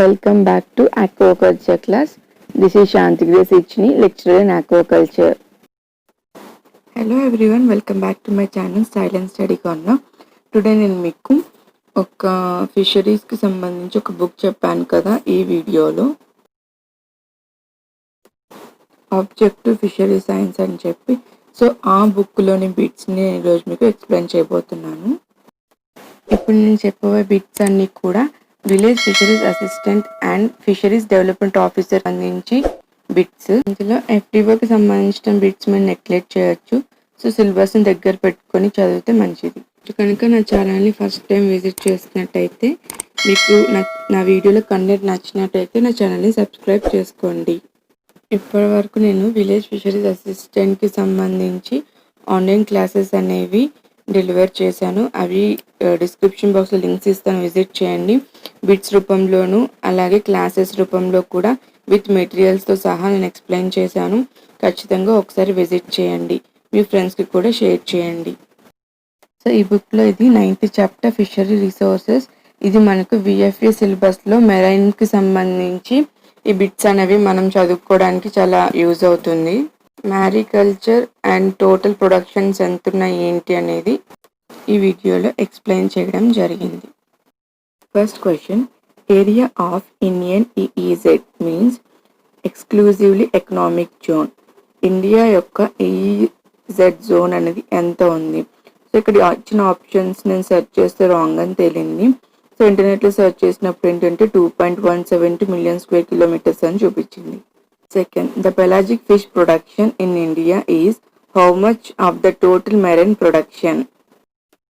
Welcome back to aquaculture class. This is Shanti Grace Ichni, lecturer in aquaculture. Hello everyone, welcome back to my channel Style and Study Corner. Today నేను మీకు ఒక fisheries కి సంబంధించి ఒక book చెప్పాను కదా ఈ వీడియోలో, ఆబ్జెక్టివ్ ఫిషరీ సైన్స్ అని చెప్పి. సో ఆ బుక్లోని బిట్స్ని నేను ఈరోజు మీకు ఎక్స్ప్లెయిన్ చేయబోతున్నాను. ఇప్పుడు నేను చెప్పబోయే బిట్స్ అన్నీ కూడా village fisheries assistant and fisheries development officer అందించి బిట్స్. ఇందులో ఎఫ్డిఓకి సంబంధించిన బిట్స్ మీరు నెగ్లెక్ట్ చేయొచ్చు. సో సిలబస్ని దగ్గర పెట్టుకొని చదివితే మంచిది. కనుక నా ఛానల్ని ఫస్ట్ టైం విజిట్ చేసినట్టయితే, మీకు నా వీడియోలో కంటెంట్ నచ్చినట్టయితే నా ఛానల్ని సబ్స్క్రైబ్ చేసుకోండి. ఇప్పటి వరకు నేను విలేజ్ ఫిషరీస్ అసిస్టెంట్కి సంబంధించి ఆన్లైన్ క్లాసెస్ అనేవి డెలివర్ చేశాను. అవి డిస్క్రిప్షన్ బాక్స్లో లింక్స్ ఇస్తాను, విజిట్ చేయండి. బిట్స్ రూపంలోను అలాగే క్లాసెస్ రూపంలో కూడా విత్ మెటీరియల్స్తో సహా నేను ఎక్స్ప్లెయిన్ చేశాను. ఖచ్చితంగా ఒకసారి విజిట్ చేయండి, మీ ఫ్రెండ్స్కి కూడా షేర్ చేయండి. సో ఈ బుక్లో ఇది 9th చాప్టర్ ఫిషరీ రిసోర్సెస్. ఇది మనకు విఎఫ్ఏ సిలబస్లో మెరైన్కి సంబంధించి ఈ బిట్స్ అనేవి మనం చదువుకోవడానికి చాలా యూజ్ అవుతుంది. మ్యారికల్చర్ అండ్ టోటల్ ప్రొడక్షన్స్ ఎంత ఉన్నాయి ఏంటి అనేది ఈ వీడియోలో ఎక్స్ప్లెయిన్ చేయడం జరిగింది. First question, area of Indian EEZ means exclusively economic zone. India యొక్క ఈఈజెడ్ జోన్ అనేది ఎంత ఉంది? సో ఇక్కడ ఇచ్చిన ఆప్షన్స్ నేను సెర్చ్ చేస్తే రాంగ్ అని తేలింది. సో ఇంటర్నెట్లో సెర్చ్ చేసినప్పుడు ఏంటంటే 2.170 మిలియన్ స్క్వేర్ కిలోమీటర్స్ అని చూపించింది. Second, the pelagic fish production in India is how much of the total marine production?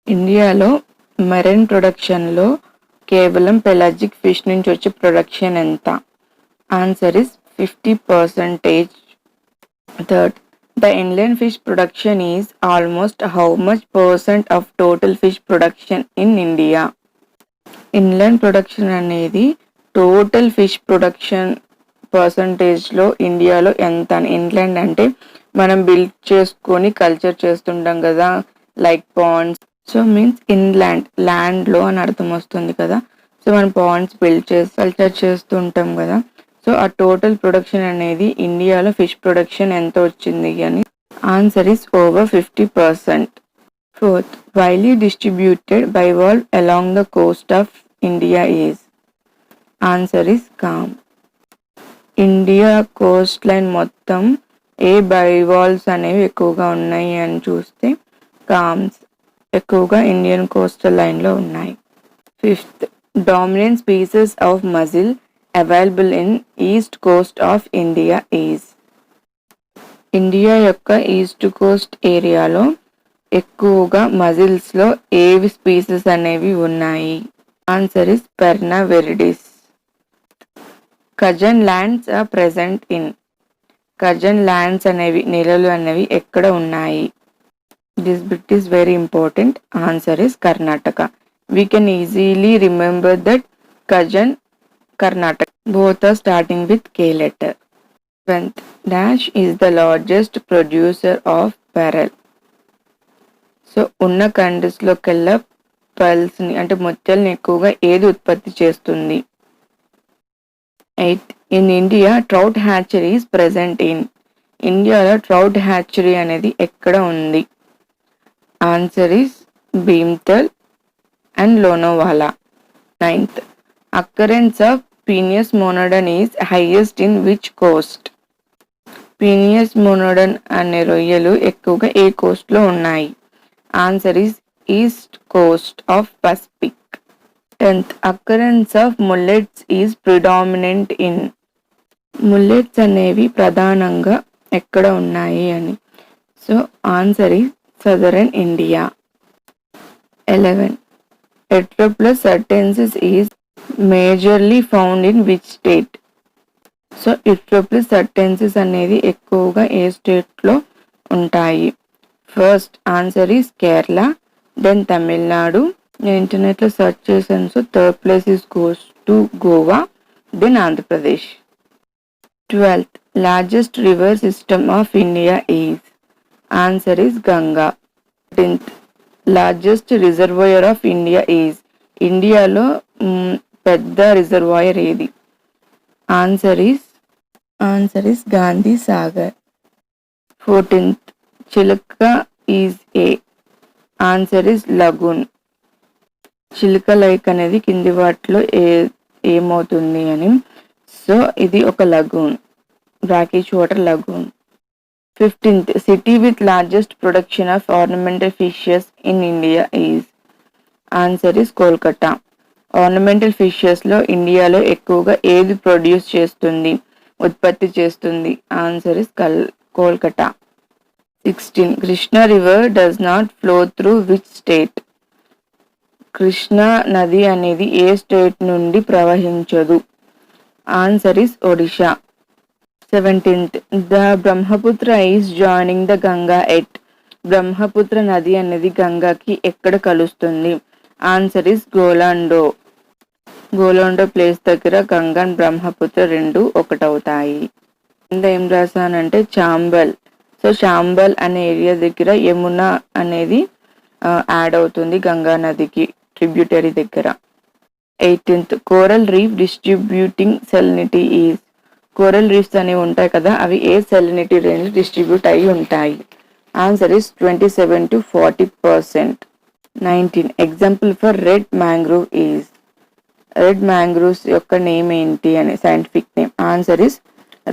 ఇండియాలో మెరైన్ ప్రొడక్షన్లో కేవలం పెలాజిక్ ఫిష్ నుంచి వచ్చే ప్రొడక్షన్ ఎంత? Answer is 50%. Third, the inland fish production is almost how much % of total fish production in India? Inland production అనేది total fish production పర్సంటేజ్లో ఇండియాలో ఎంత? Inland అంటే మనం బిల్డ్ చేసుకొని కల్చర్ చేస్తుంటాం కదా, like ponds. So means inland, ల్యాండ్లో అని అర్థం వస్తుంది కదా. సో మనం పాండ్స్ బిల్డ్ చేసి కల్చర్ చేస్తుంటాం కదా. సో ఆ టోటల్ ప్రొడక్షన్ అనేది ఇండియాలో ఫిష్ ప్రొడక్షన్ ఎంత వచ్చింది అని. Answer is over 50%. Fourth, widely distributed bivalve along the coast of India is. Answer is calm. India coast line మొత్తం ఏ బైవాల్స్ అనేవి ఎక్కువగా ఉన్నాయి అని చూస్తే కామ్స్ ఎక్కువగా ఇండియన్ కోస్టల్ లైన్లో ఉన్నాయి. Fifth, dominant species of mussel available in east coast of India is. India యొక్క ఈస్ట్ కోస్ట్ ఏరియాలో ఎక్కువగా మజిల్స్లో ఏవి స్పీసెస్ అనేవి ఉన్నాయి? Answer is perna viridis. Khazan lands are present in. Khazan lands అనేవి, నెలలు అనేవి ఎక్కడ ఉన్నాయి? This bit is very important. Answer is Karnataka. We can easily remember that khazan, Karnataka, both are starting with K letter. 7th, dash is the largest producer of pearl. So ఉన్న కంట్రీస్లోకెల్లా పెరల్స్ని అంటే ముత్యాలని ఎక్కువగా ఏది ఉత్పత్తి చేస్తుంది? 8th, in India trout hatchery is present in. ఇండియాలో trout hatchery అనేది ఎక్కడ ఉంది? Answer is Bhimtal and Lonavala. 9th, occurrence of penaeus monodon is highest in which coast? Penaeus monodon అనే రొయ్యలు ఎక్కువగా ఏ కోస్ట్లో ఉన్నాయి? Answer is east coast of Pacific. 10th, occurrence of mullets is predominant in. Mullets అనేవి ప్రధానంగా ఎక్కడ ఉన్నాయి అని. So answer is southern India. 11, etroplus suratensis is majorly found in which state? So Etroplus suratensis అనేది ఎక్కువగా ఏ స్టేట్లో ఉంటాయి? First answer is Kerala, then Tamil Nadu. నేను ఇంటర్నెట్లో సెర్చ్ చేశాను. So third place is goes to Goa, then Andhra Pradesh. 12th, largest river system of India is. Answer is Ganga. 13th, largest reservoir of India is. ఇండియాలో పెద్ద రిజర్వాయర్ ఏది? Answer is Gandhi Sagar. 14th, Chilka is a. Answer is lagoon. చిలుక like అనేది కింది వాటిలో ఏమవుతుంది అని. So ఇది ఒక lagoon, brackish water lagoon. 15th, city with largest production of ornamental fishes in India is. Answer is Kolkata. Ornamental fishes లో ఇండియాలో ఎక్కువగా ఏది ప్రొడ్యూస్ చేస్తుంది, ఉత్పత్తి చేస్తుంది? Answer is Kolkata. 16, Krishna river does not flow through which state? Krishna నది అనేది ఏ స్టేట్ నుండి ప్రవహించదు? Answer is Odisha. 17th, the Brahmaputra is joining the Ganga at. Brahmaputra నది అనేది గంగాకి ఎక్కడ కలుస్తుంది? Answer is Goalundo. Goalundo place దగ్గర గంగా అండ్ బ్రహ్మపుత్ర రెండు ఒకటవుతాయి. కింద ఏం రాసానంటే చాంబల్. సో చాంబల్ అనే ఏరియా దగ్గర యమున అనేది యాడ్ అవుతుంది గంగా నదికి, ట్రిబ్యూటరీ దగ్గర. 18th, coral reef distributing salinity is. Coral reefs అనేవి ఉంటాయి కదా, అవి ఏ సెలినిటీ రేంజ్ డిస్ట్రిబ్యూట్ అయి ఉంటాయి? Answer is 27 to 40%. 19, example for red mangrove is. Red mangroves యొక్క నేమ్ ఏంటి అని scientific name? Answer is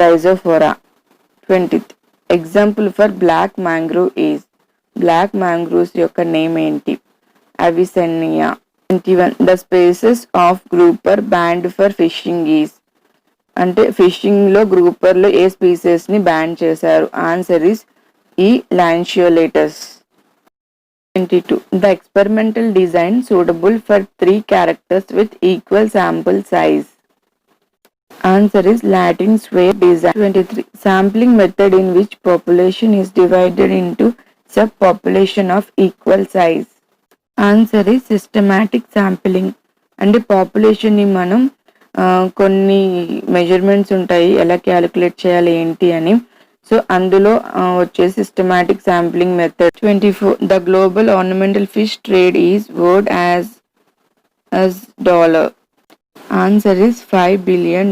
rhizophora. 20th, example for black mangrove is. Black mangroves యొక్క నేమ్ ఏంటి? Avicennia. 21, the species of grouper banned for fishing is. అంటే fishing లో grouper లో ఏ species ని బ్యాన్ చేశారు? Answer is E lanceolatus. 22, the experimental design suitable for 3 characters with equal sample size. Answer is Latin square design. 23, sampling method in which population is divided into subpopulation of equal size. Answer is systematic sampling. అంటే population ని మనం కొన్ని measurements ఉంటాయి, ఎలా calculate చేయాలి ఏంటి అని. So అందులో వచ్చే systematic sampling method. 24, the global ornamental fish trade is word as dollar. Answer is $5 billion.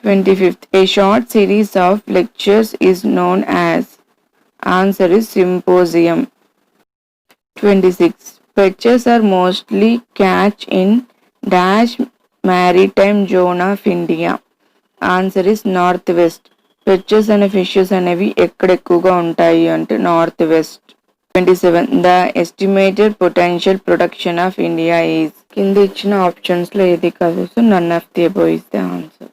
25th, a short series of lectures is known as. Answer is symposium. 26, perches are mostly catch in dash maritime zone of India. Answer is north west. Perches అనే fishes అనేవి ఎక్కడ ఎక్కువగా ఉంటాయి అంటే north west. 27, the estimated potential production of India is. కింద ఇచ్చిన options లో ఏది కాదు, so none of the above is the answer.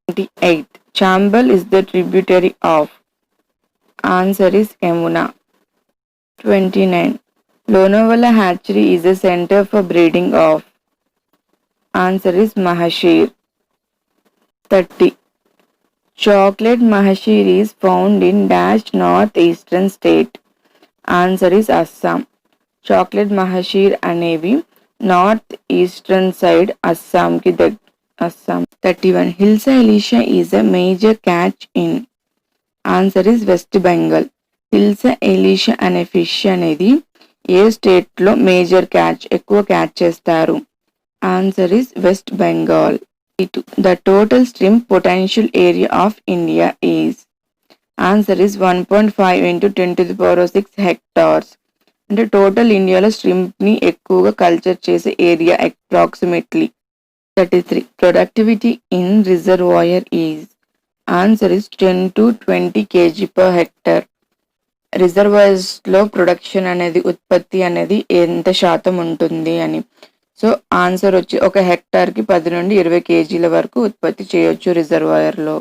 28, Chambal is the tributary of. Answer is Yamuna. 29, Lonavala hatchery is a center for breeding of. Answer is Mahashir. 30, chocolate Mahashir is found in dash northeastern state. Answer is Assam. Chocolate Mahashir అనేవి north eastern side అస్సాంకి Assam. 31, hilsa Elisha is a major catch in. Answer is West Bengal. Hilsa Elisha అనే fish అనేది ఏ state లో major catch, ఎక్కువ catch చేస్తారు? Answer is West Bengal. The total stream potential area of India is. Answer is 1.5 into 10⁶ hectares. అంటే total ఇండియాలో shrimp ని ఎక్కువగా culture చేసే area approximately. 33, productivity in reservoir is. Answer is 10 to 20 kg/hectare. Reservoirs లో production అనేది, ఉత్పత్తి అనేది ఎంత శాతం ఉంటుంది అని. సో ఆన్సర్ వచ్చి ఒక హెక్టార్ కి 10 నుండి 20 kgల వరకు ఉత్పత్తి చేయొచ్చు రిజర్వాయర్ లో.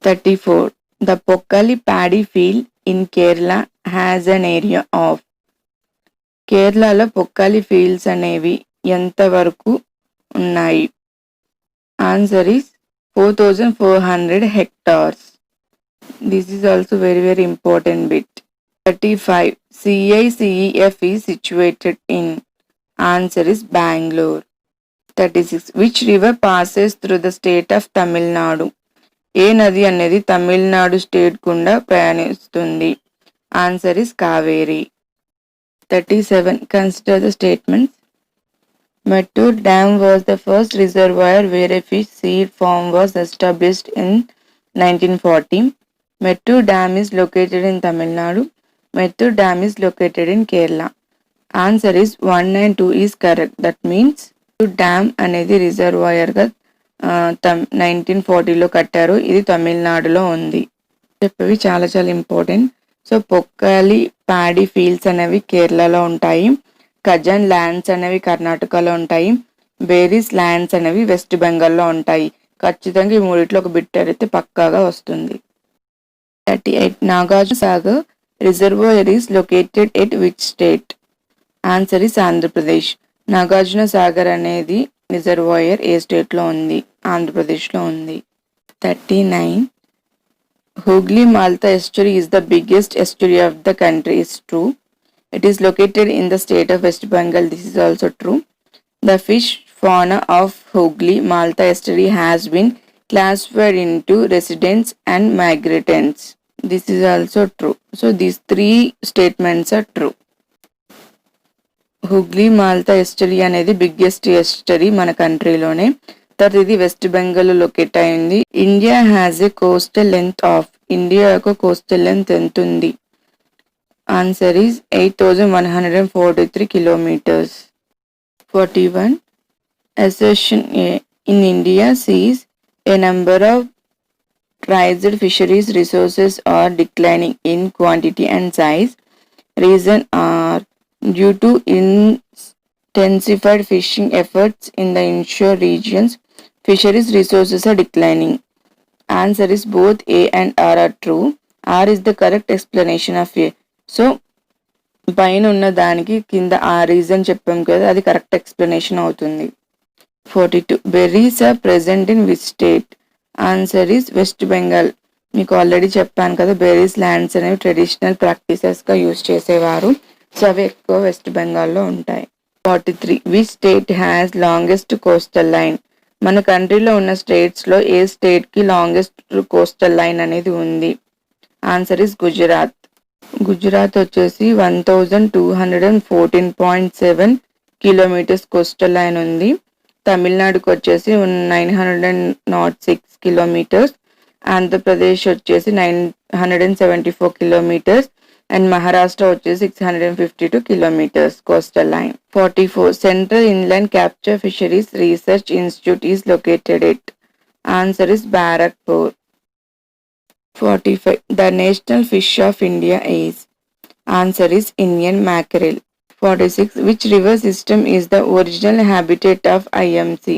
34, the pokkali paddy field in Kerala has an area of. కేరళలో పొక్కలి ఫీల్డ్స్ అనేవి ఎంత వరకు ఉన్నాయి? Answer is 4400 hectares. This is also very important bit. 35, CICEF is situated in. Answer is Bangalore. 36, which river passes through the state of Tamil Nadu? ఏ నది అనేది Tamil Nadu state గుండా ప్రయాణిస్తుంది? Answer is Kaveri. 37, consider the statements. Mettur Dam was the first reservoir where a fish seed farm was established in 1940. Mettur Dam is located in Tamil Nadu. Mettur Dam is located in Kerala. Answer is 1 and 2 is correct. That means dam అనేది రిజర్వాయర్గా 1940లో కట్టారు. ఇది తమిళనాడులో ఉంది. చెప్పేవి చాలా చాలా important. So Pokkali paddy fields అనేవి కేరళలో ఉంటాయి. ఖజన్ ల్యాండ్స్ అనేవి కర్ణాటకలో ఉంటాయి. బేరీస్ ల్యాండ్స్ అనేవి వెస్ట్ బెంగాల్లో ఉంటాయి. ఖచ్చితంగా ఈ మూడిట్లో ఒక బిట్ అయితే పక్కాగా వస్తుంది. 38 Nagarjuna Sagar reservoir is located at which state? Answer is Andhra Pradesh. Nagarjuna Sagar అనేది రిజర్వాయర్ ఏ స్టేట్లో ఉంది? ఆంధ్రప్రదేశ్లో ఉంది. 39 Hooghly Malta estuary is the biggest estuary of the country is true. It is located in the state of West Bengal. This is also true. The fish fauna of Hooghly Malta estuary has been classified into residents and migrants. This is also true. So these three statements are true. Hooghly మాల్తా ఎస్టరీ అనేది biggest ఎస్టరీ మన కంట్రీలోనే. తర్వాత ఇది west Bengal locate అయింది. India has a coastal length of, India యొక్క coastal length ఎంత ఉంది? Answer is 8143 kilometres. 41 Assertion A. In India sees a number of prized fisheries resources are declining in quantity and size. Reason are due to intensified fishing efforts in the inshore regions, fisheries resources are declining. Answer is both A and R are true. R is the correct explanation of A. So, పైన ఉన్న దానికి కింద ఆ reason చెప్పాం కదా, అది correct explanation అవుతుంది. 42 Berries are present in which state? Answer is west Bengal. మీకు ఆల్రెడీ చెప్పాను కదా, బెర్రీస్ ల్యాండ్స్ అనేవి ట్రెడిషనల్ ప్రాక్టీసెస్గా యూజ్ చేసేవారు. సో అవి ఎక్కువ వెస్ట్ బెంగాల్లో ఉంటాయి. 43 which state has longest coastal line? మన కంట్రీలో ఉన్న స్టేట్స్లో ఏ స్టేట్కి లాంగెస్ట్ కోస్టల్ లైన్ అనేది ఉంది? Answer is Gujarat. గుజరాత్ వచ్చేసి 1214.7 కిలోమీటర్స్ కోస్టల్ లైన్ ఉంది. తమిళనాడుకి వచ్చేసి 906 కిలోమీటర్స్. ఆంధ్రప్రదేశ్ వచ్చేసి 974 కిలోమీటర్స్. అండ్ మహారాష్ట్ర వచ్చేసి 652 kilometres coastal line. 44 central inland capture fisheries research institute is located at? Answer is Barrackpore. 45 the national fish of India is? Answer is Indian mackerel. 46 which river system is the original habitat of IMC?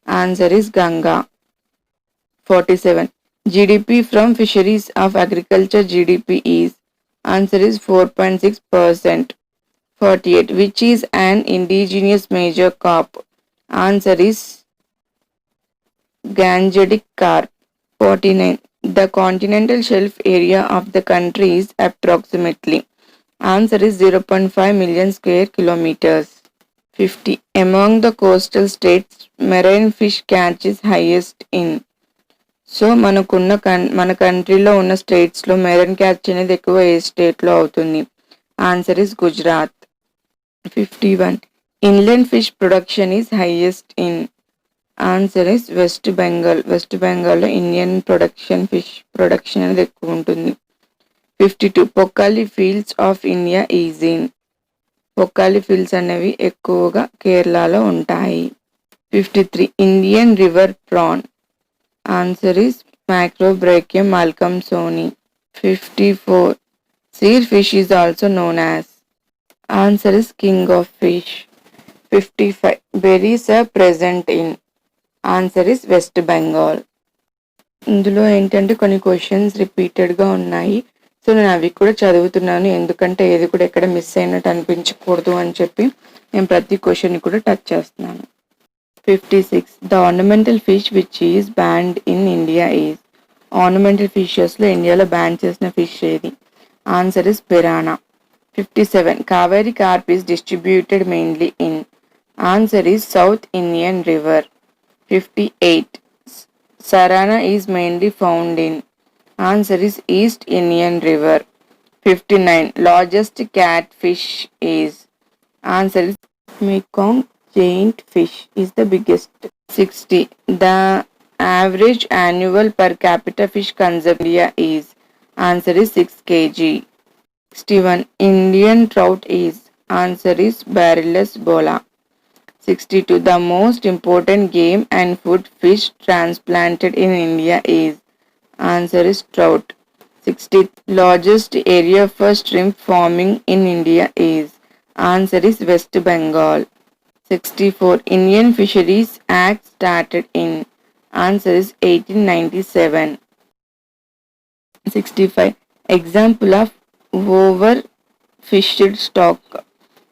Answer is Ganga. 47 GDP from fisheries of agriculture GDP is? Answer is 4.6%. 48 which is an indigenous major carp? Answer is Gangetic carp. 49 the continental shelf area of the country is approximately? Answer is 0.5 million square kilometers. 50 among the coastal states marine fish catch is highest in? So మన కంట్రీలో ఉన్న స్టేట్స్లో marine catch అనేది ఎక్కువ ఏ స్టేట్లో అవుతుంది? Answer is Gujarat. 51 inland fish production is highest in? Answer is West Bengal. West బెంగాల్లో ఇండియన్ ఫిష్ ప్రొడక్షన్ అనేది ఎక్కువ ఉంటుంది. 52 Pokkali fields of India is in? Pokkali fields అనేవి ఎక్కువగా కేరళలో ఉంటాయి. 53 Indian river prawn? Answer is Macrobrachium malcolmsoni. 54 seal fish is also known as? Answer is king of fish. 55 berries are present in? Answer is West Bengal. ఇందులో ఏంటంటే కొన్ని questions రిపీటెడ్గా ఉన్నాయి. So నేను అవి కూడా చదువుతున్నాను, ఎందుకంటే ఏది కూడా ఎక్కడ మిస్ అయినట్టు అనిపించకూడదు అని చెప్పి నేను ప్రతి క్వశ్చన్ కూడా టచ్ చేస్తున్నాను. 56 the ornamental fish which is banned in India is? Ornamental fishesలో ఇండియాలో బ్యాన్ చేసిన ఫిష్ ఏది? Answer is piranha. 57 Kaveri carp is distributed mainly in? Answer is South Indian River. 58 Sarana is mainly found in? Answer is East Indian River. 59 largest catfish is? Answer is Mekong giant fish is the biggest? 60. The average annual per capita fish consumption in India is? Answer is 6 kg. 61. Indian trout is? Answer is Barillus bola. 62. The most important game and food fish transplanted in India is? Answer is trout. 60. Largest area for shrimp farming in India is? Answer is West Bengal. 64. Indian Fisheries Act started in? Answer is 1897. 65. Example of overfished stock.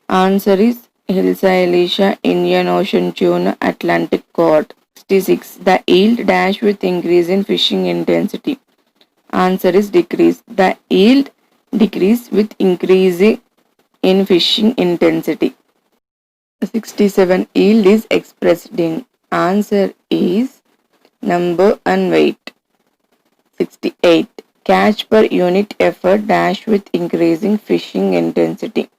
Answer is Hilsa elisha, Indian Ocean tuna, Atlantic cod. 66. The yield dash with increase in fishing intensity. Answer is decrease. The yield decrease with increase in fishing intensity. 67. Yield is expressed in? Answer is number and weight. 68. Catch per unit effort dash with increasing fishing intensity.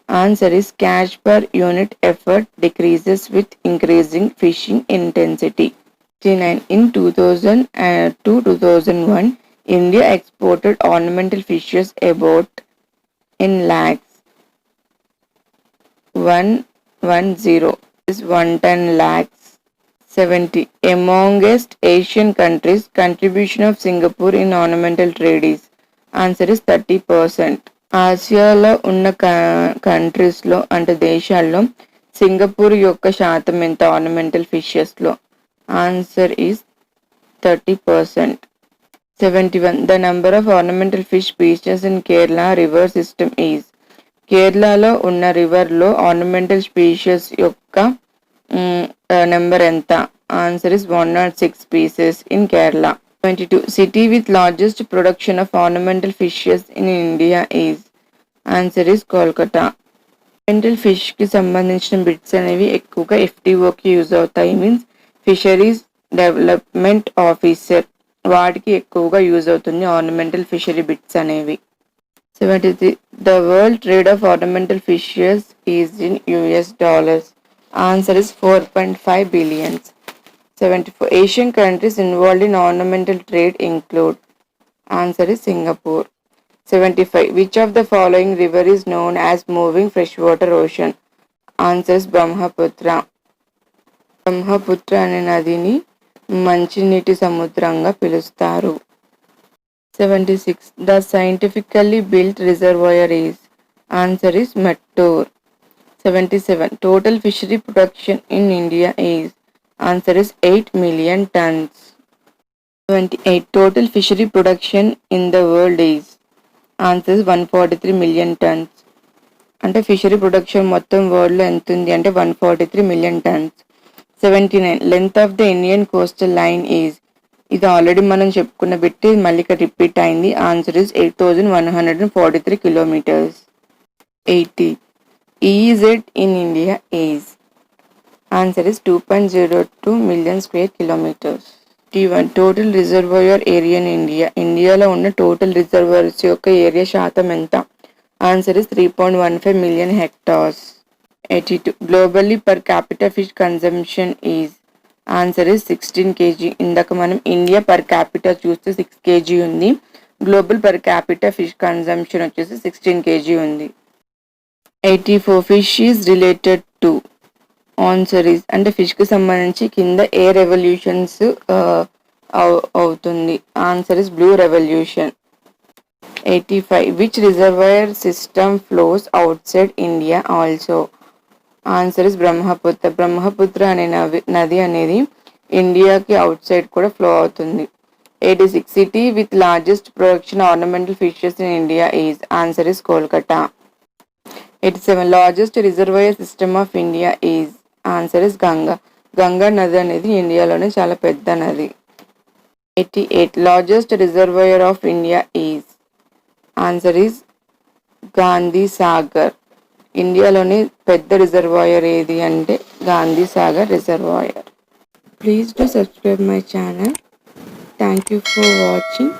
Answer is catch per unit effort decreases with increasing fishing intensity. 69. In 2000-2001, India exported ornamental fishes about in lakhs. 110 is 110 lakhs. 70. Amongst Asian countries, contribution of Singapore in ornamental trade is? Answer is 30%. ఆసియాలో ఉన్న కంట్రీస్లో అంటే దేశాల్లో Singapore యొక్క శాతం ఎంత ornamental ఫిషెస్లో? Answer is 30%. 71. The number of ornamental fish species in Kerala river system is? కేరళలో ఉన్న రివర్లో ఆర్నమెంటల్ స్పీషీస్ యొక్క నెంబర్ ఎంత? Answer is 106 species in Kerala. 22. City with largest production of ornamental fishes in India is? Answer is Kolkata. Ornamental fish కి సంబంధించిన bits అనేవి ఎక్కువగా FTOకి use అవుతాయి. Means fisheries development officer వాటికి ఎక్కువగా యూజ్ అవుతుంది ఆర్నమెంటల్ ఫిషరీ బిట్స్ అనేవి. 73. The world trade of ornamental fishes is in US dollars. Answer is 4.5 billion. 74. Asian countries involved in ornamental trade include? Answer is Singapore. 75. Which of the following river is known as moving freshwater ocean? Answer is Brahmaputra. Brahmaputra అనే నదిని మంచినీటి సముద్రంగా పిలుస్తారు. 76. The scientifically built reservoir is? Answer is Mettur. 77. Total fishery production in India is? Answer is 8 million tons. 78. Total fishery production in the world is? Answer is 143 million tons. అంటే fishery production మొత్తం వరల్డ్లో ఎంత ఉంది అంటే 143 million tons. 79. Length of the Indian coastal line is? ఇది already మనం చెప్పుకున్న బిట్టి మళ్ళీ ఇక్కడ రిపీట్ అయింది. Answer is 8143 kilometers. 80. EEZ in India is? Answer is 2.02 million square kilometers. T1. Total reservoir area in India. ఇండియాలో ఉన్న టోటల్ రిజర్వాయర్స్ యొక్క area శాతం ఎంత? Answer is 3.15 million hectares. 82. Globally per capita fish consumption is? Answer is 16 kg. ఇందాక మనం India per capita చూస్తే 6 kg ఉంది. Global per capita fish consumption వచ్చేసి 16 kg ఉంది. 84. Fish is related to? Answer is అంటే ఫిష్కి సంబంధించి కింద ఏ రెవల్యూషన్స్ అవుతుంది? Answer is blue revolution. 85. Which reservoir system flows out side India also? Answer is Brahmaputra. Brahmaputra అనే నది అనేది ఇండియాకి అవుట్ సైడ్ కూడా ఫ్లో అవుతుంది. 86. City with largest production ornamental fishes in India is? Answer is Kolkata. 87. Largest reservoir system of India is? Answer is Ganga. Ganga నది అనేది ఇండియాలోనే చాలా పెద్ద నది. 88. Largest reservoir of India is? Answer is Gandhi Sagar. ఇండియాలోని పెద్ద రిజర్వాయర్ ఏది అంటే Gandhi Sagar reservoir. Please do subscribe my channel. Thank you for watching.